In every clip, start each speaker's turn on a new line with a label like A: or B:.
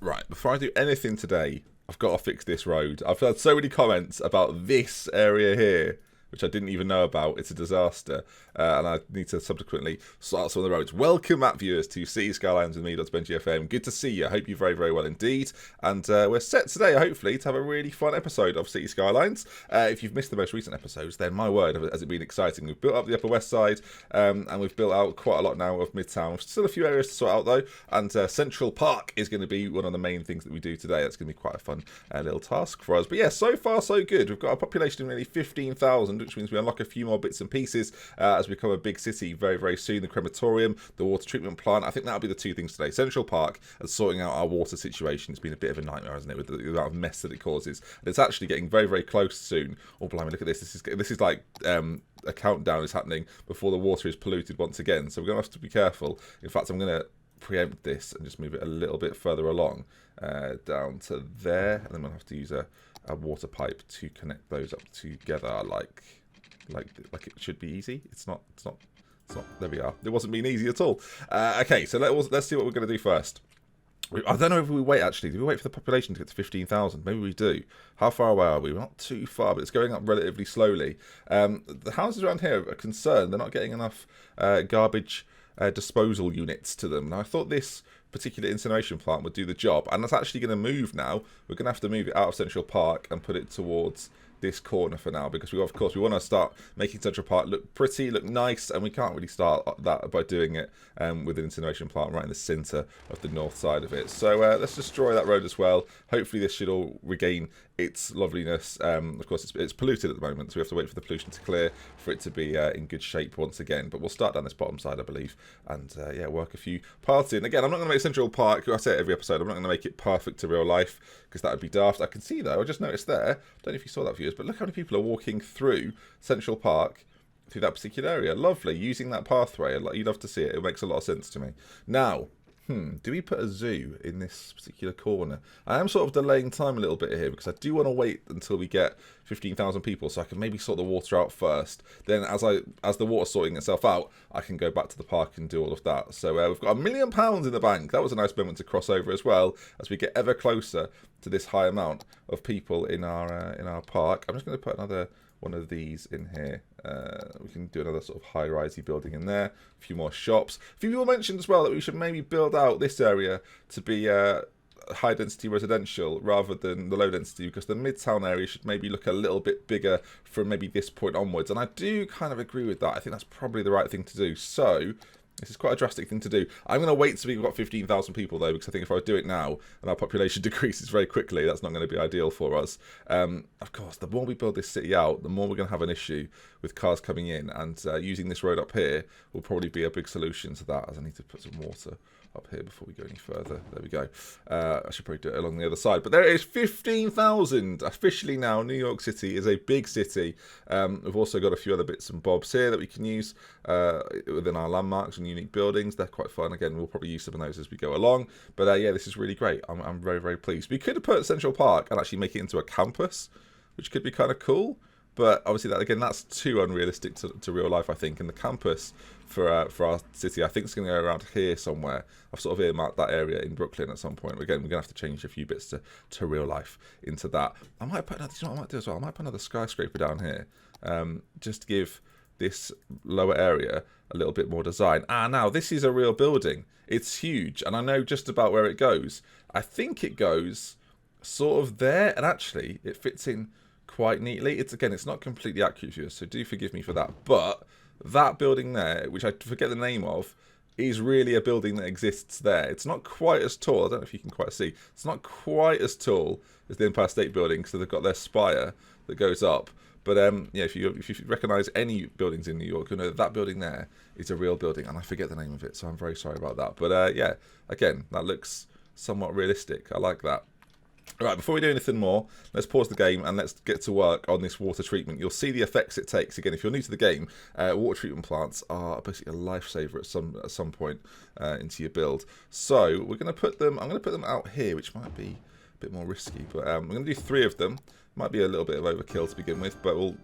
A: Right, before I do anything today, I've got to fix this road. I've had so many comments about this area here, which I didn't even know about. It's a disaster, and I need to subsequently sort out some of the roads. Welcome back, viewers, to Citie, Skylines with me, Benji FM. Good to see you. I hope you're very, very well indeed. And we're set today, hopefully, to have a really fun episode of Citie Skylines. If you've missed the most recent episodes, then my word, has it been exciting. We've built up the Upper West Side, and we've built out quite a lot now of Midtown. Still a few areas to sort out, though, and Central Park is going to be one of the main things that we do today. That's going to be quite a fun little task for us. But yeah, so far, so good. We've got a population of nearly 15,000, which means we unlock a few more bits and pieces as we become a big city very, very soon. The crematorium, the water treatment plant. I think that'll be the two things today. Central Park and sorting out our water situation. It's been a bit of a nightmare, hasn't it, with the amount of mess that it causes. And it's actually getting very, very close soon. Oh, blimey, look at this. This is like a countdown is happening before the water is polluted once again. So we're going to have to be careful. In fact, I'm going to preempt this and just move it a little bit further along down to there. And then we'll have to use a water pipe to connect those up together like it should be easy. It's not. There we are. It wasn't being easy at all. Okay, so let's see what we're going to do first. I don't know if we wait, actually. Do we wait for the population to get to 15,000? Maybe we do. How far away are we? We're not too far, but it's going up relatively slowly. The houses around here are concerned. They're not getting enough garbage disposal units to them. Now, I thought this particular incineration plant would do the job, and that's actually going to move now. We're going to have to move it out of Central Park and put it towards this corner for now, because we want to start making Central Park look pretty, look nice, and we can't really start that by doing it with an incineration plant right in the centre of the north side of it. So let's destroy that road as well. Hopefully this should all regain its loveliness. Of course, it's polluted at the moment, so we have to wait for the pollution to clear for it to be in good shape once again. But we'll start down this bottom side, I believe, and yeah, work a few parts in. Again, I'm not going to make Central Park, I say it every episode, I'm not going to make it perfect to real life, because that would be daft. I can see, though, I just noticed there, I don't know if you saw that, viewers, but look how many people are walking through Central Park, through that particular area. Lovely, using that pathway. You'd love to see it. It makes a lot of sense to me. Now, do we put a zoo in this particular corner? I am sort of delaying time a little bit here because I do want to wait until we get 15,000 people so I can maybe sort the water out first. Then as the water's sorting itself out, I can go back to the park and do all of that. So we've got £1 million in the bank. That was a nice moment to cross over as well as we get ever closer to this high amount of people in our park. I'm just going to put another one of these in here. We can do another sort of high-risey building in there. A few more shops. A few people mentioned as well that we should maybe build out this area to be high-density residential rather than the low-density, because the Midtown area should maybe look a little bit bigger from maybe this point onwards. And I do kind of agree with that. I think that's probably the right thing to do. So this is quite a drastic thing to do. I'm going to wait till we've got 15,000 people, though, because I think if I do it now and our population decreases very quickly, that's not going to be ideal for us. Of course, the more we build this city out, the more we're going to have an issue with cars coming in. And using this road up here will probably be a big solution to that, as I need to put some water up here before we go any further. There we go. I should probably do it along the other side. But there it is, 15,000 officially now. New York City is a big city. We've also got a few other bits and bobs here that we can use within our landmarks and unique buildings. They're quite fun. Again, we'll probably use some of those as we go along. But yeah, this is really great. I'm very, very pleased. We could have put Central Park and actually make it into a campus, which could be kind of cool. But obviously, that's too unrealistic to real life, I think. And the campus for our city, I think it's going to go around here somewhere. I've sort of earmarked that area in Brooklyn at some point. Again, we're going to have to change a few bits to real life into that. I might put another, you know what I might do as well? I might put another skyscraper down here, just to give this lower area a little bit more design. Now, this is a real building. It's huge, and I know just about where it goes. I think it goes sort of there, and actually, it fits in quite neatly. It's not completely accurate for you, so do forgive me for that. But that building there, which I forget the name of, is really a building that exists there. It's not quite as tall. I don't know if you can quite see. It's not quite as tall as the Empire State Building, so they've got their spire that goes up. But yeah, if you recognise any buildings in New York, you know that building there is a real building, and I forget the name of it, so I'm very sorry about that. But yeah, again, that looks somewhat realistic. I like that. Alright, before we do anything more, let's pause the game and let's get to work on this water treatment. You'll see the effects it takes. Again, if you're new to the game, water treatment plants are basically a lifesaver at some point into your build. So we're going to put them. I'm going to put them out here, which might be a bit more risky, but we're going to do 3 of them. Might be a little bit of overkill to begin with, but we'll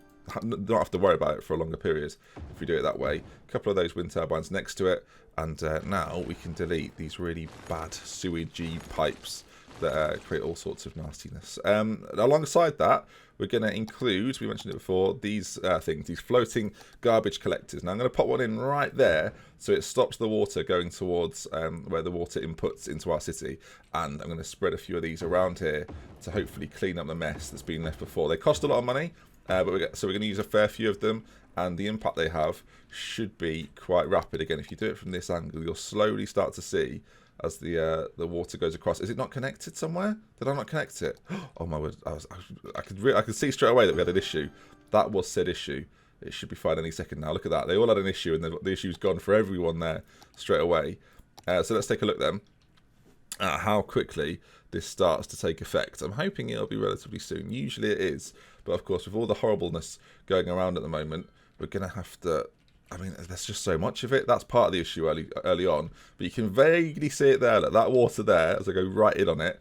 A: not have to worry about it for a longer period if we do it that way. A couple of those wind turbines next to it, and now we can delete these really bad sewagey pipes that create all sorts of nastiness. Alongside that, we're going to include, we mentioned it before, these things, these floating garbage collectors. Now I'm going to put one in right there so it stops the water going towards where the water inputs into our city. And I'm going to spread a few of these around here to hopefully clean up the mess that's been left before. They cost a lot of money, so we're going to use a fair few of them. And the impact they have should be quite rapid. Again, if you do it from this angle, you'll slowly start to see as the water goes across. Is it not connected somewhere? Did I not connect it? Oh my word! I could see straight away that we had an issue. That was said issue. It should be fine any second now. Look at that. They all had an issue, and the issue's gone for everyone there straight away. So let's take a look then at how quickly this starts to take effect. I'm hoping it'll be relatively soon. Usually it is, but of course, with all the horribleness going around at the moment, we're going to have to... I mean, there's just so much of it. That's part of the issue early on. But you can vaguely see it there. Look, that water there, as I go right in on it,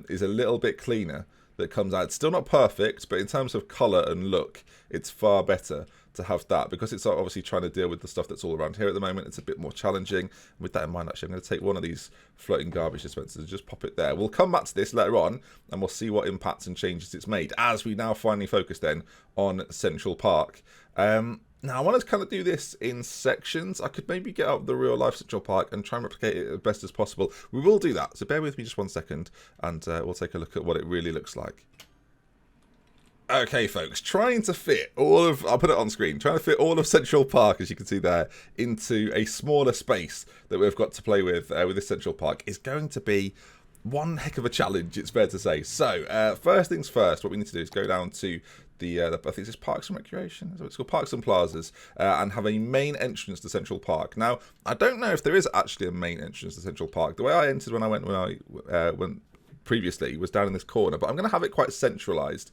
A: is a little bit cleaner that comes out. It's still not perfect, but in terms of colour and look, it's far better to have that. Because it's obviously trying to deal with the stuff that's all around here at the moment, it's a bit more challenging. With that in mind, actually, I'm going to take one of these floating garbage dispensers and just pop it there. We'll come back to this later on, and we'll see what impacts and changes it's made, as we now finally focus then on Central Park. Now, I want to kind of do this in sections. I could maybe get up the real-life Central Park and try and replicate it as best as possible. We will do that, so bear with me just 1 second, and we'll take a look at what it really looks like. Okay, folks, trying to fit all of... I'll put it on screen. Trying to fit all of Central Park, as you can see there, into a smaller space that we've got to play with this Central Park is going to be one heck of a challenge, it's fair to say. So, first things first, what we need to do is go down to I think it's Parks and Recreation, is what it's called, Parks and Plazas, and have a main entrance to Central Park. Now, I don't know if there is actually a main entrance to Central Park. The way I entered when I went previously was down in this corner, but I'm going to have it quite centralised,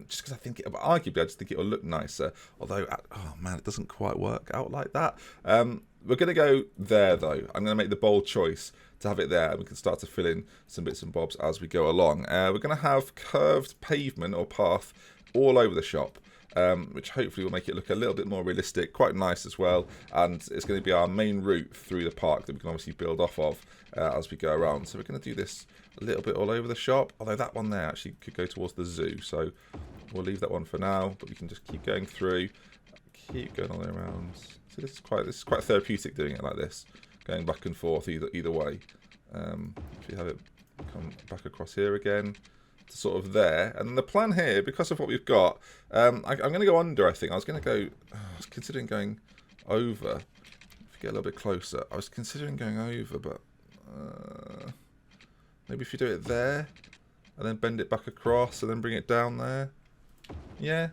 A: just because I think, arguably, I just think it'll look nicer. Although, oh man, it doesn't quite work out like that. We're going to go there, though. I'm going to make the bold choice to have it there, and we can start to fill in some bits and bobs as we go along. We're going to have curved pavement or path all over the shop, which hopefully will make it look a little bit more realistic, quite nice as well, and it's going to be our main route through the park that we can obviously build off of as we go around. So we're going to do this a little bit all over the shop, although that one there actually could go towards the zoo, so we'll leave that one for now, but we can just keep going through, keep going all the way around. So this is quite therapeutic doing it like this, going back and forth either way. If you have it come back across here again, sort of there, and the plan here, because of what we've got, I'm going to go under. I think I was going to go. I was considering going over. If you get a little bit closer, I was considering going over, but maybe if you do it there, and then bend it back across, and then bring it down there. Yeah,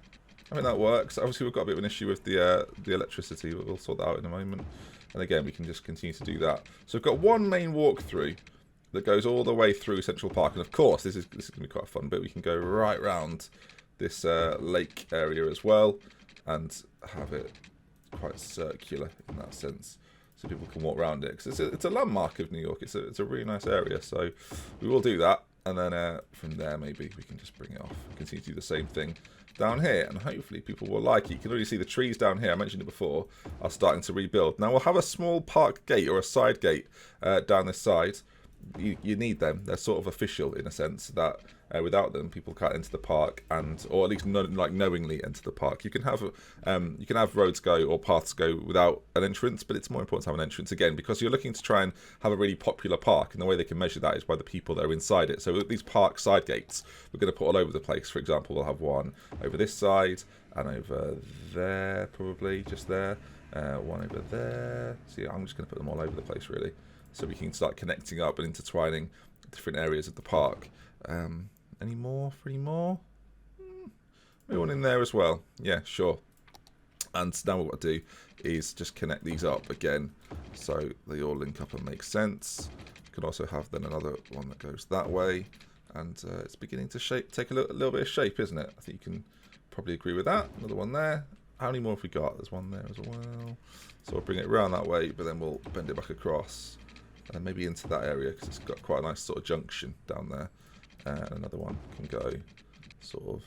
A: I think that works. Obviously, we've got a bit of an issue with the electricity, but we'll sort that out in a moment. And again, we can just continue to do that. So we've got one main walkthrough that goes all the way through Central Park, and of course this is going to be quite a fun bit. We can go right round this lake area as well and have it quite circular in that sense, so people can walk around it, because it's a landmark of New York. It's a really nice area, so we will do that, and then from there maybe we can just bring it off and continue to do the same thing down here, and hopefully people will like it. You can already see the trees down here, I mentioned it before, are starting to rebuild. Now we'll have a small park gate or a side gate down this side. You need them. They're sort of official in a sense that without them people can't enter the park, or at least knowingly enter the park. You can have roads go or paths go without an entrance, but it's more important to have an entrance, again, because you're looking to try and have a really popular park, and the way they can measure that is by the people that are inside it. So with these park side gates, we're going to put all over the place. For example, we'll have one over this side and over there, probably just there, one over there. See, I'm just going to put them all over the place really, so we can start connecting up and intertwining different areas of the park. Any more? 3 more? Maybe one in there as well. Yeah, sure. And now what we've got to do is just connect these up again, so they all link up and make sense. You can also have then another one that goes that way, and it's beginning to take a little bit of shape, isn't it? I think you can probably agree with that. Another one there. How many more have we got? There's one there as well. So we'll bring it around that way, but then we'll bend it back across. And maybe into that area, because it's got quite a nice sort of junction down there. And another one can go sort of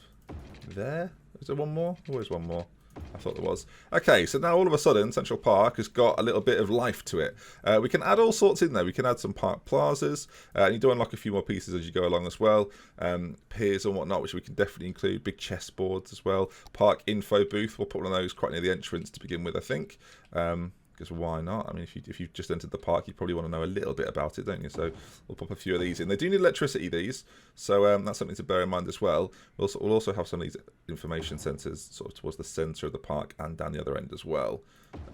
A: there. Is there one more? Always one more. I thought there was. Okay, so now all of a sudden, Central Park has got a little bit of life to it. We can add all sorts in there. We can add some park plazas, and you do unlock a few more pieces as you go along as well. Piers and whatnot, which we can definitely include. Big chessboards as well. Park info booth. We'll put one of those quite near the entrance to begin with, I think. Because why not? I mean, if you've just entered the park, you probably want to know a little bit about it, don't you? So we'll pop a few of these in. They do need electricity, these, so that's something to bear in mind as well. We'll also have some of these information centres sort of towards the centre of the park and down the other end as well.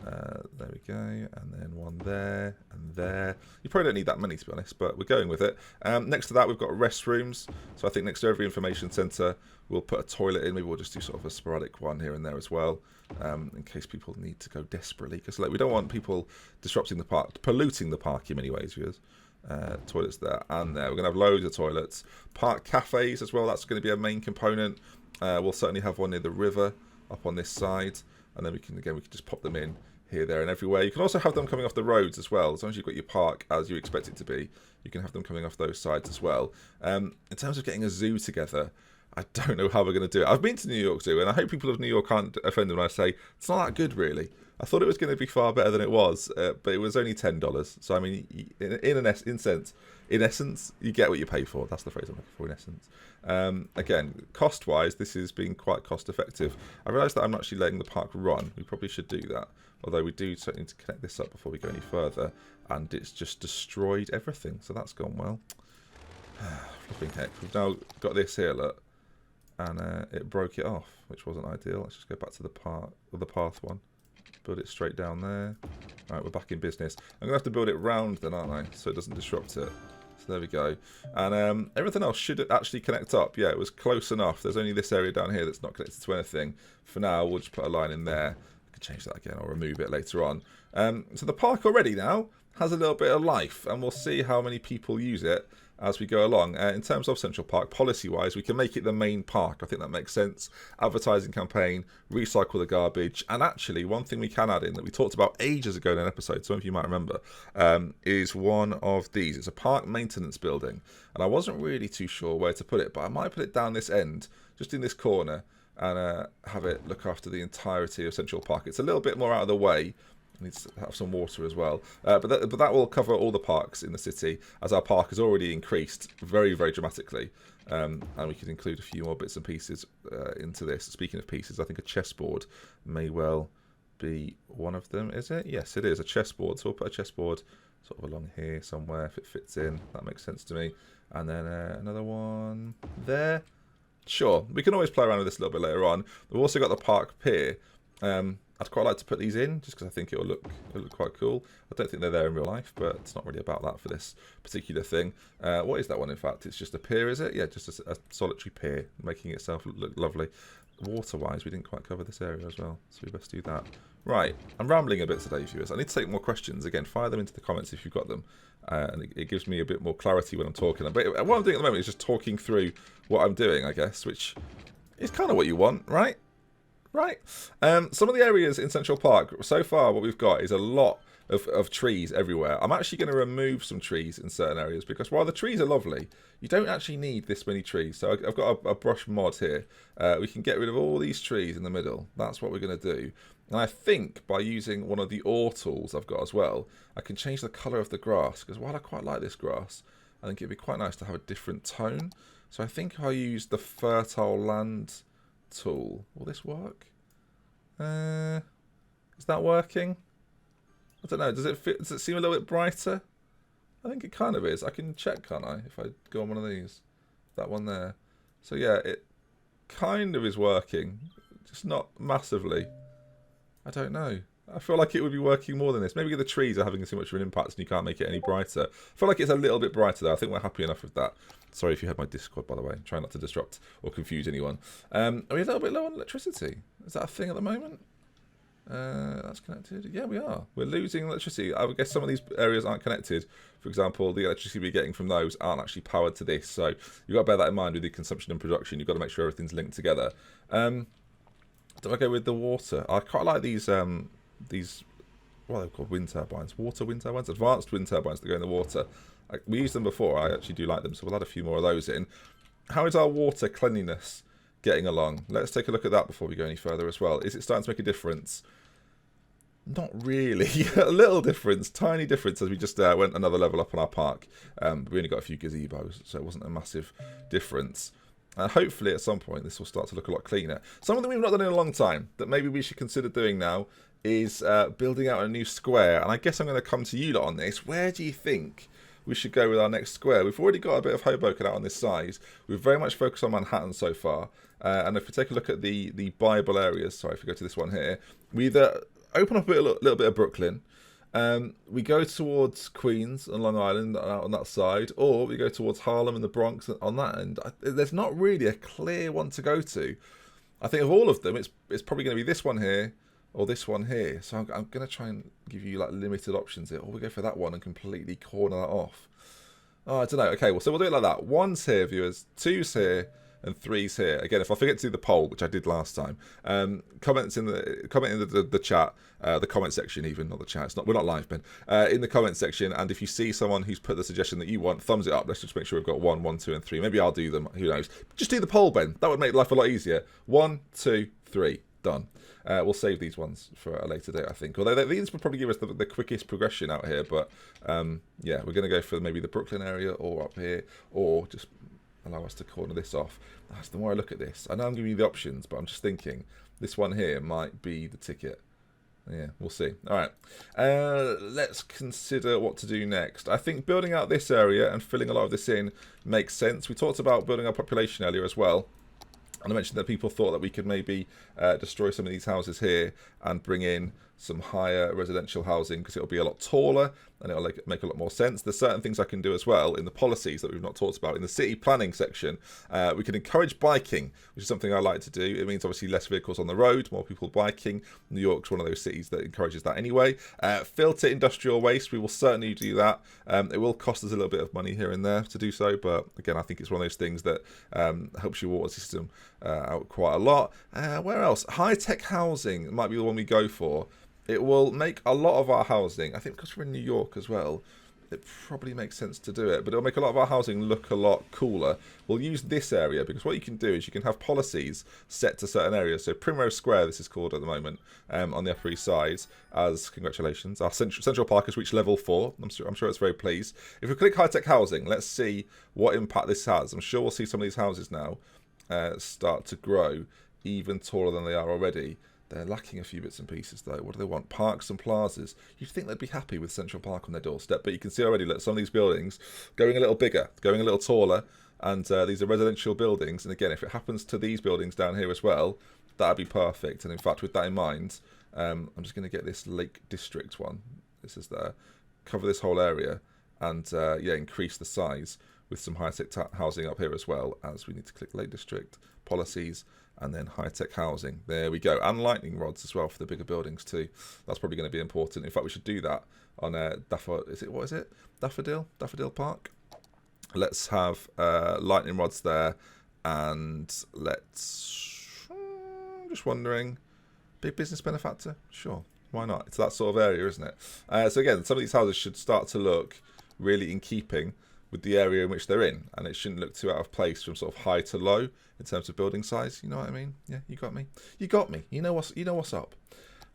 A: There we go, and then one there and there. You probably don't need that many, to be honest, but we're going with it. Next to that, we've got restrooms. So I think next to every information centre, we'll put a toilet in. Maybe we'll just do sort of a sporadic one here and there as well, in case people need to go desperately. Because we don't want people disrupting the park, polluting the park in many ways, viewers. Toilets there and there. We're going to have loads of toilets. Park cafes as well. That's going to be a main component. We'll certainly have one near the river up on this side. And then we can just pop them in here, there, and everywhere. You can also have them coming off the roads as well. As long as you've got your park as you expect it to be, you can have them coming off those sides as well. In terms of getting a zoo together, I don't know how we're going to do it. I've been to New York Zoo, and I hope people of New York aren't offended when I say it's not that good, really. I thought it was going to be far better than it was, but it was only $10. So, I mean, in essence, you get what you pay for. That's the phrase I'm looking for, in essence. Again, cost-wise, this is being quite cost-effective. I realise that I'm not actually letting the park run. We probably should do that. Although we do certainly need to connect this up before we go any further. And it's just destroyed everything. So that's gone well. Flipping heck. We've now got this here, look. And it broke it off, which wasn't ideal. Let's just go back to the path one. Build it straight down there. Alright, we're back in business. I'm going to have to build it round then, aren't I? So it doesn't disrupt it. So there we go. And everything else should actually connect up. Yeah, it was close enough. There's only this area down here that's not connected to anything. For now, we'll just put a line in there. I can change that again. I'll remove it later on. So the park already now has a little bit of life. And we'll see how many people use it as we go along. In terms of Central Park, policy-wise, we can make it the main park. I think that makes sense. Advertising campaign, recycle the garbage, and actually one thing we can add in that we talked about ages ago in an episode, some of you might remember, is one of these. It's a park maintenance building, and I wasn't really too sure where to put it, but I might put it down this end, just in this corner, and have it look after the entirety of Central Park. It's a little bit more out of the way. Needs to have some water as well, but that will cover all the parks in the city, as our park has already increased very, very dramatically, and we could include a few more bits and pieces into this. Speaking of pieces, I think a chessboard may well be one of them. Is it? Yes, it is a chessboard. So we'll put a chessboard sort of along here somewhere if it fits in. That makes sense to me. And then another one there. Sure, we can always play around with this a little bit later on. We've also got the park pier. I'd quite like to put these in, just because I think it'll look quite cool. I don't think they're there in real life, but it's not really about that for this particular thing. What is that one, in fact? It's just a pier, is it? Yeah, just a solitary pier, making itself look lovely. Water-wise, we didn't quite cover this area as well, so we best do that. Right, I'm rambling a bit today, viewers. I need to take more questions. Again, fire them into the comments if you've got them. And it gives me a bit more clarity when I'm talking. But what I'm doing at the moment is just talking through what I'm doing, I guess, which is kind of what you want, right? Right. Some of the areas in Central Park, so far what we've got is a lot of trees everywhere. I'm actually going to remove some trees in certain areas because while the trees are lovely, you don't actually need this many trees. So I've got a brush mod here. We can get rid of all these trees in the middle. That's what we're going to do. And I think by using one of the ore tools I've got as well, I can change the colour of the grass. Because while I quite like this grass, I think it'd be quite nice to have a different tone. So I think I'll use the fertile land tool. Will this work? Is that working? I don't know. Does it seem a little bit brighter? I think it kind of is. I can check, can't I? If I go on one of these, that one there. So yeah, it kind of is working, just not massively. I don't know. I feel like it would be working more than this. Maybe the trees are having too much of an impact and you can't make it any brighter. I feel like it's a little bit brighter though. I think we're happy enough with that. Sorry if you had my Discord, by the way. Try not to disrupt or confuse anyone. Are we a little bit low on electricity? Is that a thing at the moment? That's connected. Yeah, we are. We're losing electricity. I would guess some of these areas aren't connected. For example, the electricity we're getting from those aren't actually powered to this. So you've got to bear that in mind with the consumption and production. You've got to make sure everything's linked together. Do I go with the water? I quite like these what are they called? Wind turbines. Water wind turbines? Advanced wind turbines that go in the water. We used them before. I actually do like them, so we'll add a few more of those in. How is our water cleanliness getting along? Let's take a look at that before we go any further as well. Is it starting to make a difference? Not really. A little difference, tiny difference, as we just went another level up on our park. We only got a few gazebos, so it wasn't a massive difference. Hopefully at some point this will start to look a lot cleaner. Something we've not done in a long time that maybe we should consider doing now is building out a new square. And I guess I'm going to come to you lot on this. Where do you think we should go with our next square? We've already got a bit of Hoboken out on this side. We've very much focused on Manhattan so far. And if we take a look at the Bible areas, sorry, if we go to this one here, we either open up a little bit of Brooklyn, we go towards Queens and Long Island on that side, or we go towards Harlem and the Bronx on that end. There's not really a clear one to go to. I think of all of them, it's probably going to be this one here or this one here. So I'm going to try and give you like limited options here. Or we go for that one and completely corner that off. Oh, I don't know. Okay, well, so we'll do it like that. 1's here, viewers. 2's here. And 3's here. Again, if I forget to do the poll, which I did last time, comment in the chat, the comment section even, not the chat. We're not live, Ben. In the comment section, and if you see someone who's put the suggestion that you want, thumbs it up. Let's just make sure we've got 1, 1, 2, and 3. Maybe I'll do them. Who knows? Just do the poll, Ben. That would make life a lot easier. 1, 2, 3. Done. We'll save these ones for a later date, I think. Although these would probably give us the quickest progression out here. But yeah, we're going to go for maybe the Brooklyn area or up here, or just allow us to corner this off. The more I look at this, I know I'm giving you the options, but I'm just thinking this one here might be the ticket. Yeah, we'll see. All right, let's consider what to do next. I think building out this area and filling a lot of this in makes sense. We talked about building our population earlier as well. And I mentioned that people thought that we could maybe destroy some of these houses here and bring in some higher residential housing because it'll be a lot taller and it'll make a lot more sense. There's certain things I can do as well in the policies that we've not talked about. In the city planning section, we can encourage biking, which is something I like to do. It means obviously less vehicles on the road, more people biking. New York's one of those cities that encourages that anyway. Filter industrial waste, we will certainly do that. It will cost us a little bit of money here and there to do so, but again, I think it's one of those things that helps your water system out quite a lot. Where else? High-tech housing might be the one we go for. It will make a lot of our housing, I think because we're in New York as well, it probably makes sense to do it, but it'll make a lot of our housing look a lot cooler. We'll use this area because what you can do is you can have policies set to certain areas. So Primrose Square, this is called at the moment, on the Upper East Side, as congratulations, our Central Park has reached level 4. I'm sure it's very pleased. If we click high-tech housing, let's see what impact this has. I'm sure we'll see some of these houses now start to grow even taller than they are already. They're lacking a few bits and pieces though. What do they want? Parks and plazas. You'd think they'd be happy with Central Park on their doorstep, but you can see already that some of these buildings going a little bigger, going a little taller, and these are residential buildings. And again, if it happens to these buildings down here as well, that'd be perfect. And in fact, with that in mind, I'm just going to get this Lake District one. This is there. Cover this whole area and yeah, increase the size with some high-tech housing up here as well, as we need to click Lake District, policies, and then high-tech housing. There we go. And lightning rods as well for the bigger buildings too. That's probably going to be important. In fact, we should do that on Daffodil Park. Let's have lightning rods there. And let's... I'm just wondering, big business benefactor? Sure. Why not? It's that sort of area, isn't it? So again, some of these houses should start to look really in keeping with the area in which they're in, and it shouldn't look too out of place from sort of high to low in terms of building size. You know what I mean? Yeah, you got me. You got me. You know what's up.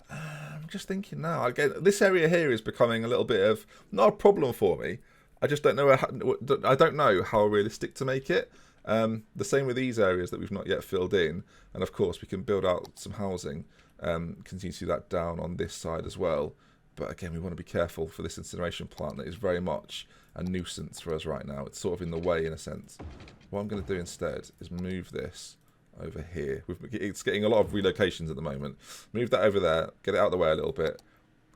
A: I'm just thinking now. Again, this area here is becoming a little bit of not a problem for me. I just don't know. I don't know how realistic to make it. The same with these areas that we've not yet filled in, and of course we can build out some housing. Continue to do that down on this side as well. But again, we want to be careful for this incineration plant that is very much a nuisance for us right now. It's sort of in the way in a sense. What I'm going to do instead is move this over here. It's getting a lot of relocations at the moment. Move that over there, get it out of the way a little bit,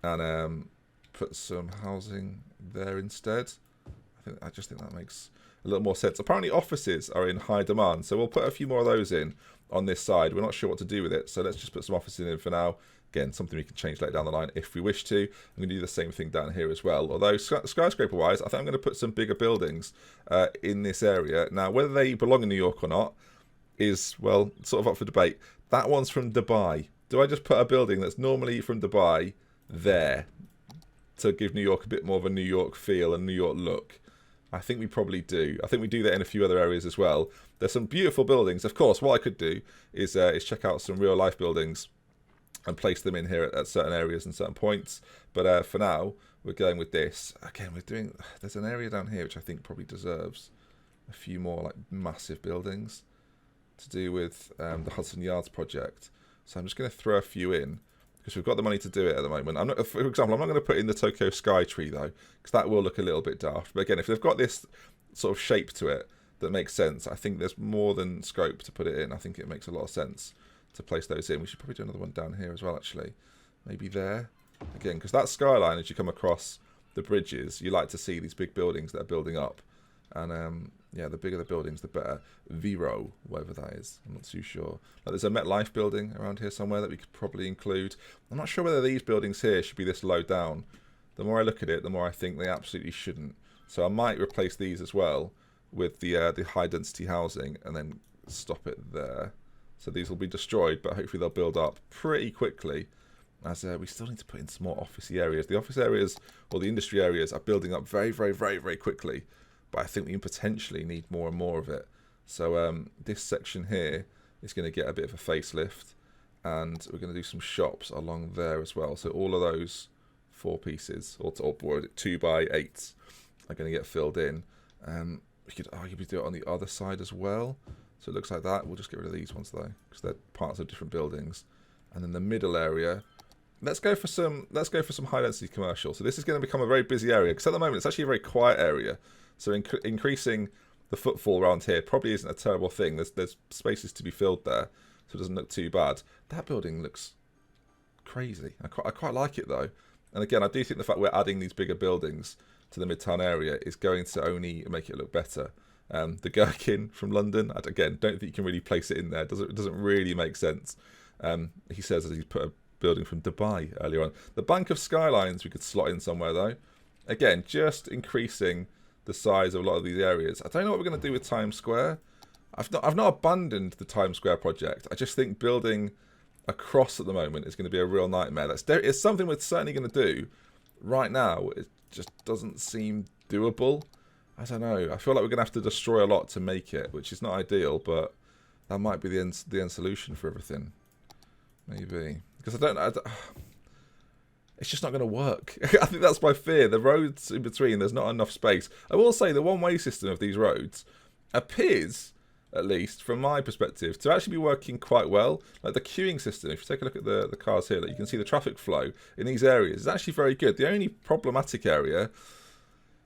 A: and put some housing there instead. I just think that makes a little more sense. Apparently offices are in high demand, so we'll put a few more of those in on this side. We're not sure what to do with it, so let's just put some offices in for now. Again, something we can change later down the line if we wish to. I'm going to do the same thing down here as well. Although skyscraper-wise, I think I'm going to put some bigger buildings in this area. Now, whether they belong in New York or not is, well, sort of up for debate. That one's from Dubai. Do I just put a building that's normally from Dubai there to give New York a bit more of a New York feel and New York look? I think we probably do. I think we do that in a few other areas as well. There's some beautiful buildings. Of course, what I could do is check out some real life buildings and place them in here at certain areas and certain points. But for now, we're going with this. Again, there's an area down here which I think probably deserves a few more like massive buildings to do with the Hudson Yards project. So I'm just going to throw a few in because we've got the money to do it at the moment. For example, I'm not going to put in the Tokyo Sky Tree though, because that will look a little bit daft. But again, if they've got this sort of shape to it that makes sense, I think there's more than scope to put it in. I think it makes a lot of sense to place those in. We should probably do another one down here as well, actually. Maybe there. Again, because that skyline, as you come across the bridges, you like to see these big buildings that are building up. And yeah, the bigger the buildings, the better. Vero, whatever that is. I'm not too sure. Like, there's a MetLife building around here somewhere that we could probably include. I'm not sure whether these buildings here should be this low down. The more I look at it, the more I think they absolutely shouldn't. So I might replace these as well with the high density housing and then stop it there. So these will be destroyed, but hopefully they'll build up pretty quickly. As we still need to put in some more officey areas. The office areas or the industry areas are building up very, very, very, very quickly. But I think we potentially need more and more of it. So this section here is going to get a bit of a facelift. And we're going to do some shops along there as well. So all of those 4 pieces, or 2x8s, are going to get filled in. We could arguably do it on the other side as well. So it looks like that. We'll just get rid of these ones though, because they're parts of different buildings. And then the middle area, let's go for some high density commercial. So this is going to become a very busy area, because at the moment it's actually a very quiet area. So increasing the footfall around here probably isn't a terrible thing. There's spaces to be filled there, so it doesn't look too bad. That building looks crazy. I quite like it though. And again, I do think the fact we're adding these bigger buildings to the Midtown area is going to only make it look better. The Gherkin from London, again, don't think you can really place it in there. It doesn't really make sense. He says that he's put a building from Dubai earlier on. The Bank of Skylines we could slot in somewhere though. Again, just increasing the size of a lot of these areas. I don't know what we're going to do with Times Square. I've not abandoned the Times Square project. I just think building across at the moment is going to be a real nightmare. It's something we're certainly going to do. Right now, it just doesn't seem doable. I don't know. I feel like we're going to have to destroy a lot to make it, which is not ideal, but that might be the end solution for everything. Maybe. Because it's just not going to work. I think that's my fear. The roads in between, there's not enough space. I will say the one-way system of these roads appears, at least from my perspective, to actually be working quite well. Like the queuing system, if you take a look at the cars here, like you can see the traffic flow in these areas is actually very good. The only problematic area,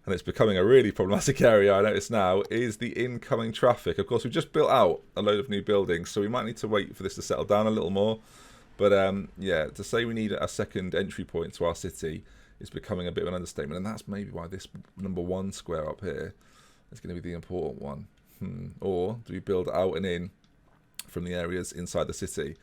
A: and it's becoming a really problematic area, I notice now, is the incoming traffic. Of course, we've just built out a load of new buildings, so we might need to wait for this to settle down a little more. But yeah, to say we need a second entry point to our city is becoming a bit of an understatement. And that's maybe why this number 1 square up here is going to be the important one. Or do we build out and in from the areas inside the city?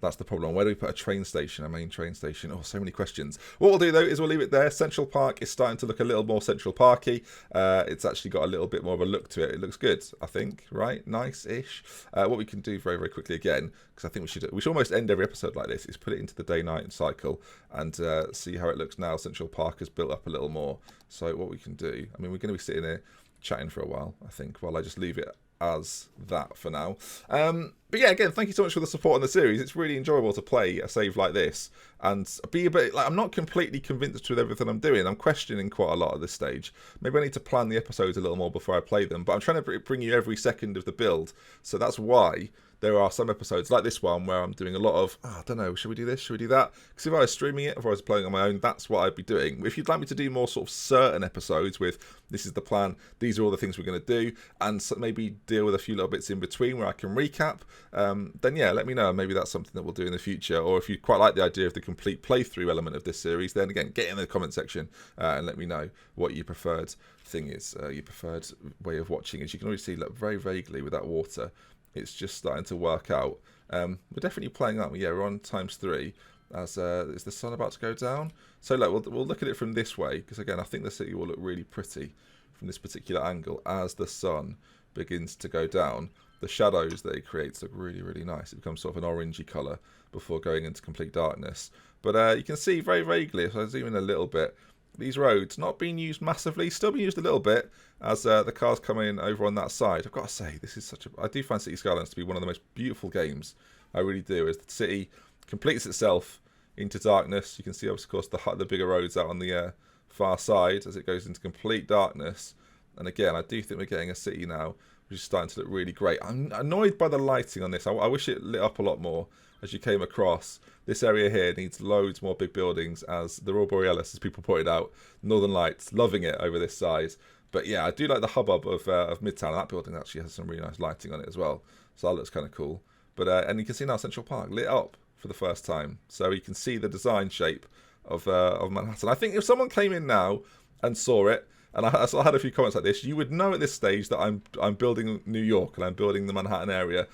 A: That's the problem. Where do we put a train station, a main train station? Oh, so many questions. What we'll do, though, is we'll leave it there. Central Park is starting to look a little more Central Parky. It's actually got a little bit more of a look to it. It looks good, I think, right? Nice-ish. What we can do very, very quickly again, because I think we should almost end every episode like this, is put it into the day-night cycle and see how it looks now. Central Park has built up a little more. So what we can do, I mean, we're going to be sitting here chatting for a while, I think, while I just leave it as that for now. But yeah, again, thank you so much for the support on the series. It's really enjoyable to play a save like this and be a bit like, I'm not completely convinced with everything I'm doing. I'm questioning quite a lot at this stage. Maybe I need to plan the episodes a little more before I play them, but I'm trying to bring you every second of the build, so that's why there are some episodes like this one where I'm doing a lot of, I don't know, should we do this, should we do that? Because if I was streaming it, if I was playing on my own, that's what I'd be doing. If you'd like me to do more sort of certain episodes with, this is the plan, these are all the things we're going to do, and so maybe deal with a few little bits in between where I can recap, then yeah, let me know. Maybe that's something that we'll do in the future. Or if you quite like the idea of the complete playthrough element of this series, then again, get in the comment section and let me know what your preferred thing is, your preferred way of watching. As you can already see, look, very vaguely with that water, it's just starting to work out. We're definitely playing, aren't we? Yeah, we're on ×3. As is the sun about to go down? So look, we'll look at it from this way, because again, I think the city will look really pretty from this particular angle as the sun begins to go down. The shadows that it creates look really, really nice. It becomes sort of an orangey colour before going into complete darkness. But you can see very vaguely, if I zoom in a little bit, these roads not being used massively, still being used a little bit as the cars come in over on that side. I've got to say, this is such a... I do find Citie Skylines to be one of the most beautiful games. I really do. As the city completes itself into darkness, you can see, of course, the bigger roads out on the far side as it goes into complete darkness. And again, I do think we're getting a city now which is starting to look really great. I'm annoyed by the lighting on this. I wish it lit up a lot more as you came across. This area here needs loads more big buildings, as the Aurora Borealis, as people pointed out, Northern Lights, loving it over this size. But yeah, I do like the hubbub of Midtown. That building actually has some really nice lighting on it as well, so that looks kind of cool. But and you can see now Central Park lit up for the first time, so you can see the design shape of Manhattan. I think if someone came in now and saw it, and I had a few comments like this, you would know at this stage that I'm building New York and I'm building the Manhattan area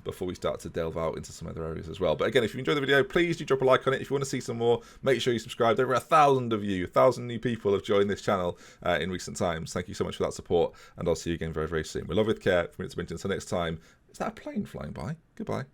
A: before we start to delve out into some other areas as well. But again, if you enjoyed the video, please do drop a like on it. If you want to see some more, make sure you subscribe. Over 1,000 of you, 1,000 new people have joined this channel in recent times. Thank you so much for that support, and I'll see you again very, very soon. We love with care from Midtown. Until next time, is that a plane flying by? Goodbye.